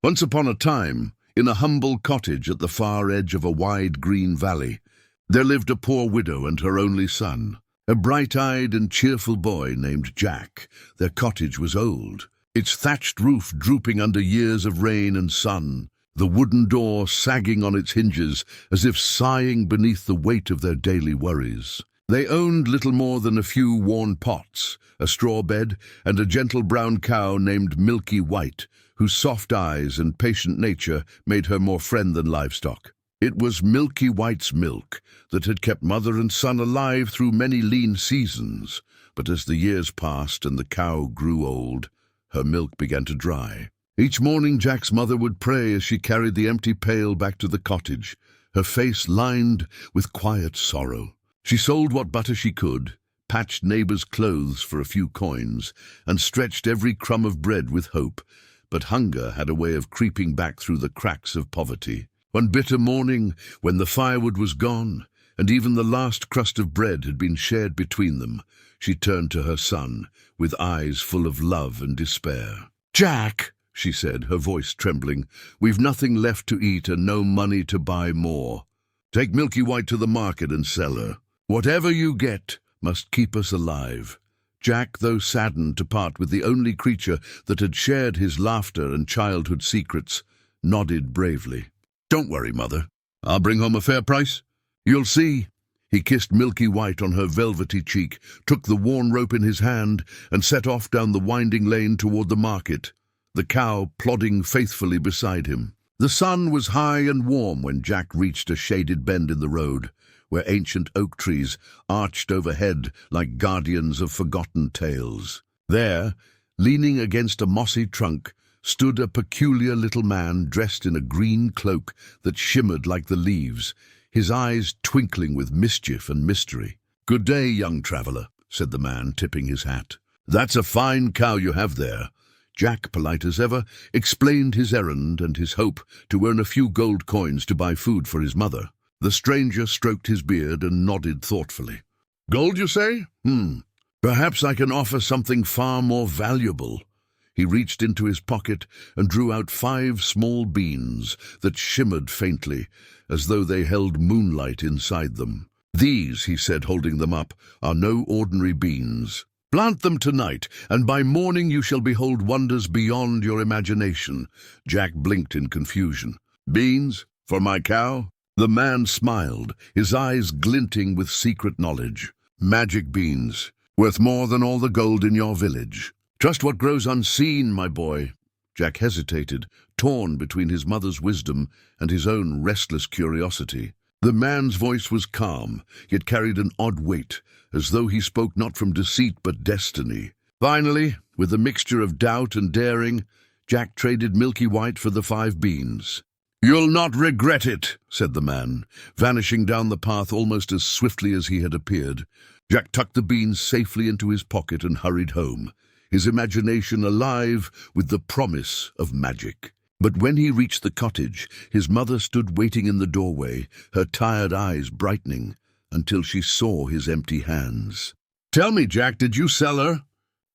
Once upon a time, in a humble cottage at the far edge of a wide green valley, there lived a poor widow and her only son, a bright-eyed and cheerful boy named Jack. Their cottage was old, its thatched roof drooping under years of rain and sun, the wooden door sagging on its hinges as if sighing beneath the weight of their daily worries. They owned little more than a few worn pots, a straw bed, and a gentle brown cow named Milky White, whose soft eyes and patient nature made her more friend than livestock. It was Milky White's milk that had kept mother and son alive through many lean seasons, but as the years passed and the cow grew old, her milk began to dry. Each morning Jack's mother would pray as she carried the empty pail back to the cottage, her face lined with quiet sorrow. She sold what butter she could, patched neighbors' clothes for a few coins, and stretched every crumb of bread with hope, but hunger had a way of creeping back through the cracks of poverty. One bitter morning, when the firewood was gone, and even the last crust of bread had been shared between them, she turned to her son, with eyes full of love and despair. "Jack," she said, her voice trembling, "we've nothing left to eat and no money to buy more. Take Milky White to the market and sell her. Whatever you get must keep us alive." Jack, though saddened to part with the only creature that had shared his laughter and childhood secrets, nodded bravely. "Don't worry, Mother. I'll bring home a fair price. You'll see." He kissed Milky White on her velvety cheek, took the worn rope in his hand, and set off down the winding lane toward the market, the cow plodding faithfully beside him. The sun was high and warm when Jack reached a shaded bend in the road, where ancient oak trees arched overhead like guardians of forgotten tales. There, leaning against a mossy trunk, stood a peculiar little man dressed in a green cloak that shimmered like the leaves, his eyes twinkling with mischief and mystery. "Good day, young traveler," said the man, tipping his hat. "That's a fine cow you have there." Jack, polite as ever, explained his errand and his hope to earn a few gold coins to buy food for his mother. The stranger stroked his beard and nodded thoughtfully. "Gold, you say? Perhaps I can offer something far more valuable." He reached into his pocket and drew out 5 small beans that shimmered faintly, as though they held moonlight inside them. "These," he said, holding them up, "are no ordinary beans. Plant them tonight, and by morning you shall behold wonders beyond your imagination." Jack blinked in confusion. "Beans? For my cow?" The man smiled, his eyes glinting with secret knowledge. "Magic beans, worth more than all the gold in your village. Trust what grows unseen, my boy." Jack hesitated, torn between his mother's wisdom and his own restless curiosity. The man's voice was calm, yet carried an odd weight, as though he spoke not from deceit but destiny. Finally, with a mixture of doubt and daring, Jack traded Milky White for the 5 beans. "You'll not regret it," said the man, vanishing down the path almost as swiftly as he had appeared. Jack tucked the beans safely into his pocket and hurried home, his imagination alive with the promise of magic. But when he reached the cottage, his mother stood waiting in the doorway, her tired eyes brightening, until she saw his empty hands. "Tell me, Jack, did you sell her?"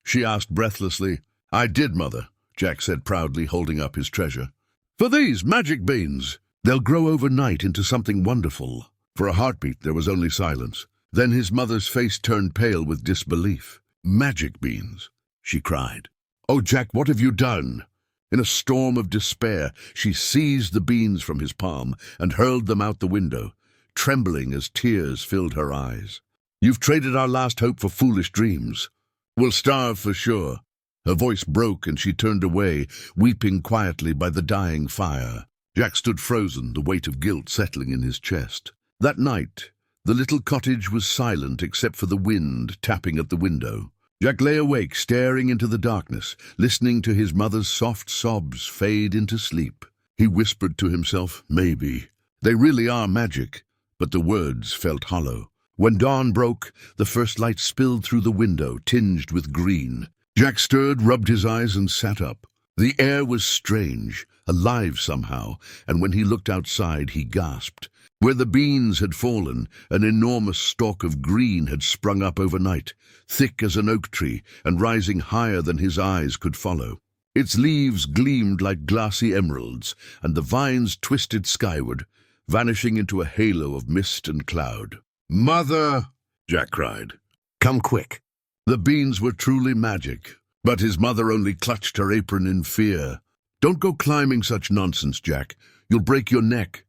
she asked breathlessly. "I did, Mother," Jack said proudly, holding up his treasure. "For these magic beans? They'll grow overnight into something wonderful." For a heartbeat there was only silence. Then his mother's face turned pale with disbelief. "Magic beans?" she cried. "Oh, Jack, what have you done?" In a storm of despair, she seized the beans from his palm and hurled them out the window, trembling as tears filled her eyes. "You've traded our last hope for foolish dreams. We'll starve for sure." Her voice broke and she turned away, weeping quietly by the dying fire. Jack stood frozen, the weight of guilt settling in his chest. That night, the little cottage was silent except for the wind tapping at the window. Jack lay awake, staring into the darkness, listening to his mother's soft sobs fade into sleep. He whispered to himself, "Maybe. They really are magic." But the words felt hollow. When dawn broke, the first light spilled through the window, tinged with green. Jack stirred, rubbed his eyes, and sat up. The air was strange, alive somehow, and when he looked outside, he gasped. Where the beans had fallen, an enormous stalk of green had sprung up overnight, thick as an oak tree and rising higher than his eyes could follow. Its leaves gleamed like glassy emeralds, and the vines twisted skyward, vanishing into a halo of mist and cloud. "Mother!" Jack cried. "Come quick." The beans were truly magic, but his mother only clutched her apron in fear. "Don't go climbing such nonsense, Jack. You'll break your neck."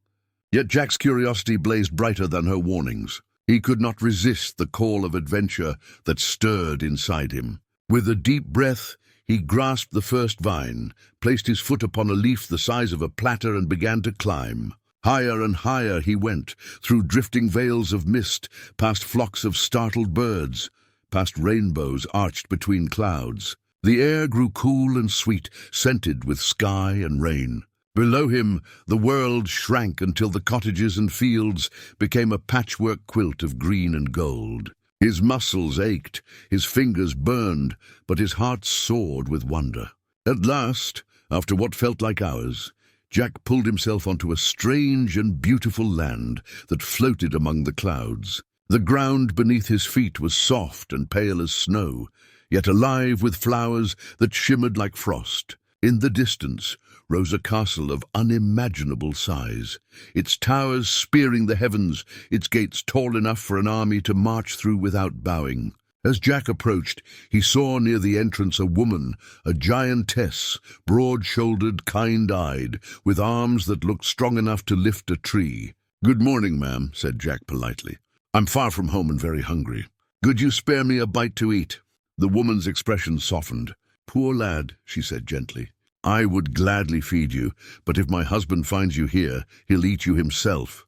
Yet Jack's curiosity blazed brighter than her warnings. He could not resist the call of adventure that stirred inside him. With a deep breath, he grasped the first vine, placed his foot upon a leaf the size of a platter, and began to climb. Higher and higher he went, through drifting veils of mist, past flocks of startled birds, past rainbows arched between clouds. The air grew cool and sweet, scented with sky and rain. Below him, the world shrank until the cottages and fields became a patchwork quilt of green and gold. His muscles ached, his fingers burned, but his heart soared with wonder. At last, after what felt like hours, Jack pulled himself onto a strange and beautiful land that floated among the clouds. The ground beneath his feet was soft and pale as snow, yet alive with flowers that shimmered like frost. In the distance rose a castle of unimaginable size, its towers spearing the heavens, its gates tall enough for an army to march through without bowing. As Jack approached, he saw near the entrance a woman, a giantess, broad-shouldered, kind-eyed, with arms that looked strong enough to lift a tree. "Good morning, ma'am," said Jack politely. "I'm far from home and very hungry. Could you spare me a bite to eat?" The woman's expression softened. "Poor lad," she said gently. "I would gladly feed you, but if my husband finds you here, he'll eat you himself."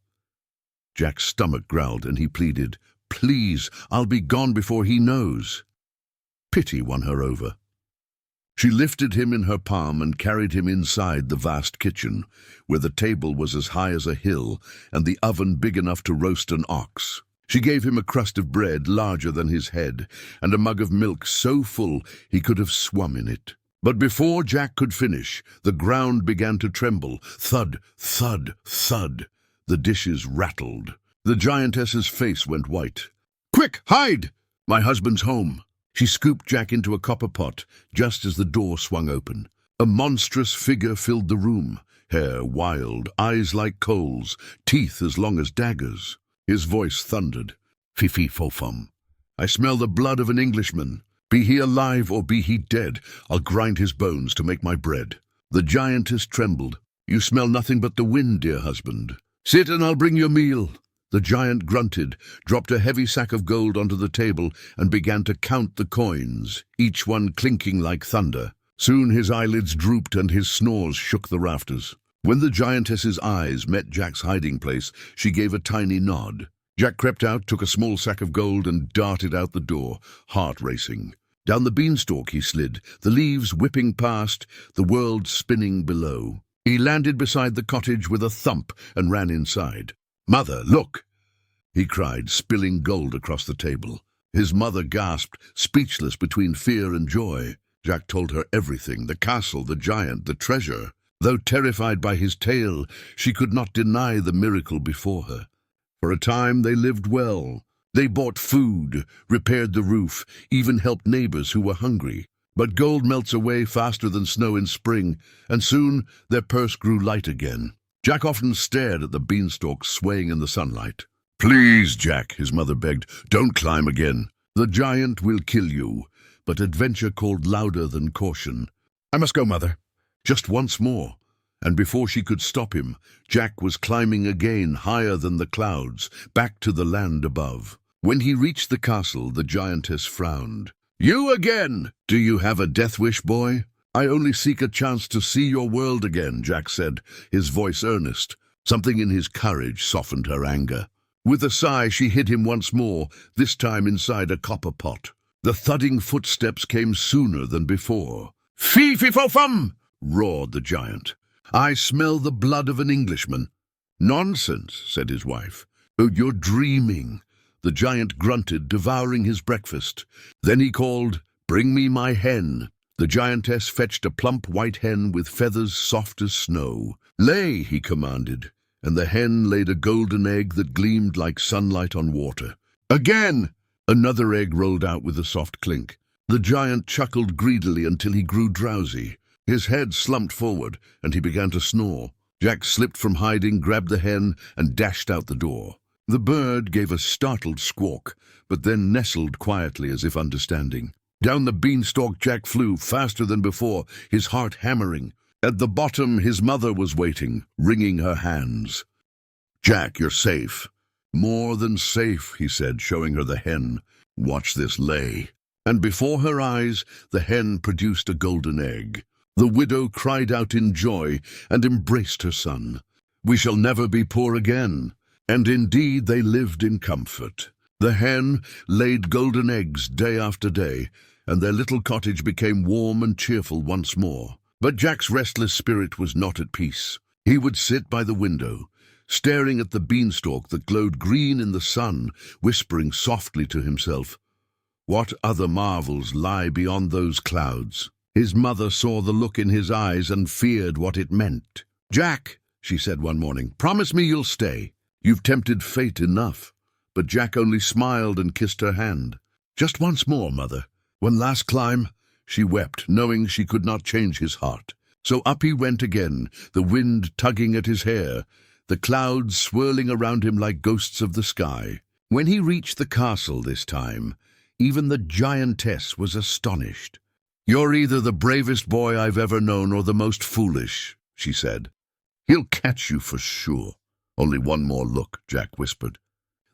Jack's stomach growled, and he pleaded, "Please, I'll be gone before he knows." Pity won her over. She lifted him in her palm and carried him inside the vast kitchen, where the table was as high as a hill and the oven big enough to roast an ox. She gave him a crust of bread larger than his head and a mug of milk so full he could have swum in it. But before Jack could finish, the ground began to tremble. Thud, thud, thud. The dishes rattled. The giantess's face went white. "Quick, hide! My husband's home." She scooped Jack into a copper pot just as the door swung open. A monstrous figure filled the room, hair wild, eyes like coals, teeth as long as daggers. His voice thundered, "Fee-fee-fo-fum. I smell the blood of an Englishman. Be he alive or be he dead, I'll grind his bones to make my bread." The giantess trembled. "You smell nothing but the wind, dear husband. Sit and I'll bring your meal." The giant grunted, dropped a heavy sack of gold onto the table, and began to count the coins, each one clinking like thunder. Soon his eyelids drooped and his snores shook the rafters. When the giantess's eyes met Jack's hiding place, she gave a tiny nod. Jack crept out, took a small sack of gold, and darted out the door, heart racing. Down the beanstalk he slid, the leaves whipping past, the world spinning below. He landed beside the cottage with a thump and ran inside. "Mother, look!" he cried, spilling gold across the table. His mother gasped, speechless between fear and joy. Jack told her everything, the castle, the giant, the treasure. Though terrified by his tale, she could not deny the miracle before her. For a time they lived well. They bought food, repaired the roof, even helped neighbors who were hungry. But gold melts away faster than snow in spring, and soon their purse grew light again. Jack often stared at the beanstalk swaying in the sunlight. "Please, Jack," his mother begged, "don't climb again. The giant will kill you." But adventure called louder than caution. "I must go, mother. Just once more." And before she could stop him, Jack was climbing again higher than the clouds, back to the land above. When he reached the castle, the giantess frowned. "You again! Do you have a death wish, boy?" "I only seek a chance to see your world again," Jack said, his voice earnest. Something in his courage softened her anger. With a sigh, she hid him once more, this time inside a copper pot. The thudding footsteps came sooner than before. "Fee-fee-fo-fum!" roared the giant. "I smell the blood of an Englishman." "Nonsense," said his wife. "Oh, you're dreaming." The giant grunted, devouring his breakfast. Then he called, "Bring me my hen." The giantess fetched a plump white hen with feathers soft as snow. "Lay," he commanded, and the hen laid a golden egg that gleamed like sunlight on water. "Again!" Another egg rolled out with a soft clink. The giant chuckled greedily until he grew drowsy. His head slumped forward, and he began to snore. Jack slipped from hiding, grabbed the hen, and dashed out the door. The bird gave a startled squawk, but then nestled quietly as if understanding. Down the beanstalk Jack flew, faster than before, his heart hammering. At the bottom, his mother was waiting, wringing her hands. "Jack, you're safe." "More than safe," he said, showing her the hen. "Watch this lay." And before her eyes, the hen produced a golden egg. The widow cried out in joy and embraced her son. "We shall never be poor again." And indeed they lived in comfort. The hen laid golden eggs day after day, and their little cottage became warm and cheerful once more. But Jack's restless spirit was not at peace. He would sit by the window, staring at the beanstalk that glowed green in the sun, whispering softly to himself, "What other marvels lie beyond those clouds?" His mother saw the look in his eyes and feared what it meant. "Jack," she said one morning, "promise me you'll stay. You've tempted fate enough." But Jack only smiled and kissed her hand. "Just once more, mother. One last climb." She wept, knowing she could not change his heart. So up he went again, the wind tugging at his hair, the clouds swirling around him like ghosts of the sky. When he reached the castle this time, even the giantess was astonished. "You're either the bravest boy I've ever known or the most foolish," she said. "He'll catch you for sure." "Only one more look," Jack whispered.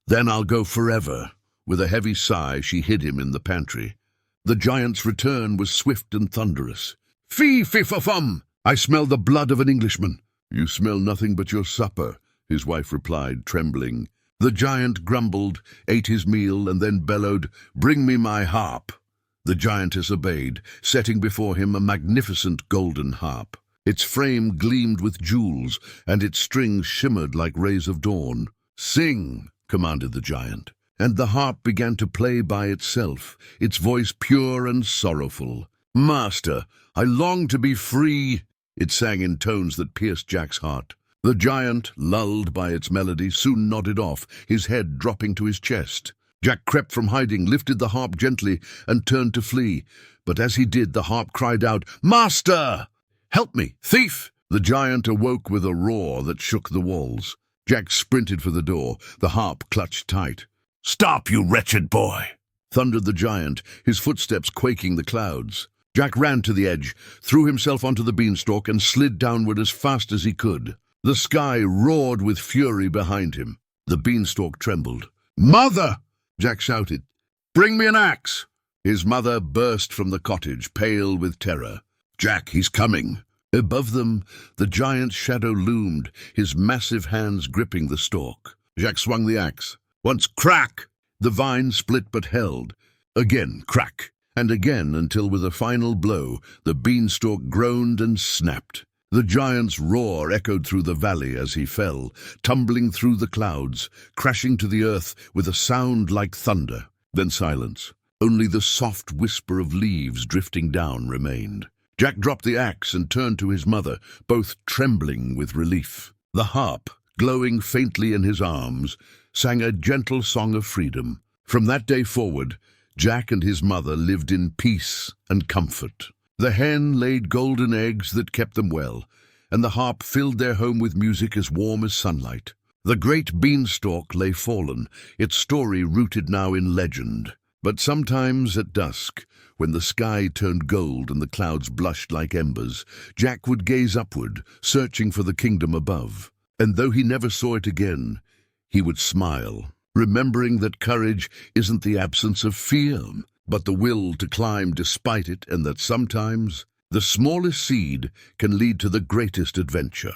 "Then I'll go forever." With a heavy sigh, she hid him in the pantry. The giant's return was swift and thunderous. "Fee-fi-fa-fum! I smell the blood of an Englishman." "You smell nothing but your supper," his wife replied, trembling. The giant grumbled, ate his meal, and then bellowed, "Bring me my harp." The giantess obeyed, setting before him a magnificent golden harp. Its frame gleamed with jewels, and its strings shimmered like rays of dawn. "Sing," commanded the giant. And the harp began to play by itself, its voice pure and sorrowful. "Master, I long to be free," it sang in tones that pierced Jack's heart. The giant, lulled by its melody, soon nodded off, his head dropping to his chest. Jack crept from hiding, lifted the harp gently, and turned to flee. But as he did, the harp cried out, "Master! Help me, thief!" The giant awoke with a roar that shook the walls. Jack sprinted for the door, the harp clutched tight. "Stop, you wretched boy!" thundered the giant, his footsteps quaking the clouds. Jack ran to the edge, threw himself onto the beanstalk, and slid downward as fast as he could. The sky roared with fury behind him. The beanstalk trembled. "Mother!" Jack shouted. "Bring me an axe!" His mother burst from the cottage, pale with terror. "Jack, he's coming!" Above them, the giant's shadow loomed, his massive hands gripping the stalk. Jack swung the axe. Once crack! The vine split but held. Again crack, and again until with a final blow, the beanstalk groaned and snapped. The giant's roar echoed through the valley as he fell, tumbling through the clouds, crashing to the earth with a sound like thunder. Then silence. Only the soft whisper of leaves drifting down remained. Jack dropped the axe and turned to his mother, both trembling with relief. The harp, glowing faintly in his arms, sang a gentle song of freedom. From that day forward, Jack and his mother lived in peace and comfort. The hen laid golden eggs that kept them well, and the harp filled their home with music as warm as sunlight. The great beanstalk lay fallen, its story rooted now in legend. But sometimes at dusk, when the sky turned gold and the clouds blushed like embers, Jack would gaze upward, searching for the kingdom above. And though he never saw it again, he would smile, remembering that courage isn't the absence of fear, but the will to climb despite it, and that sometimes the smallest seed can lead to the greatest adventure.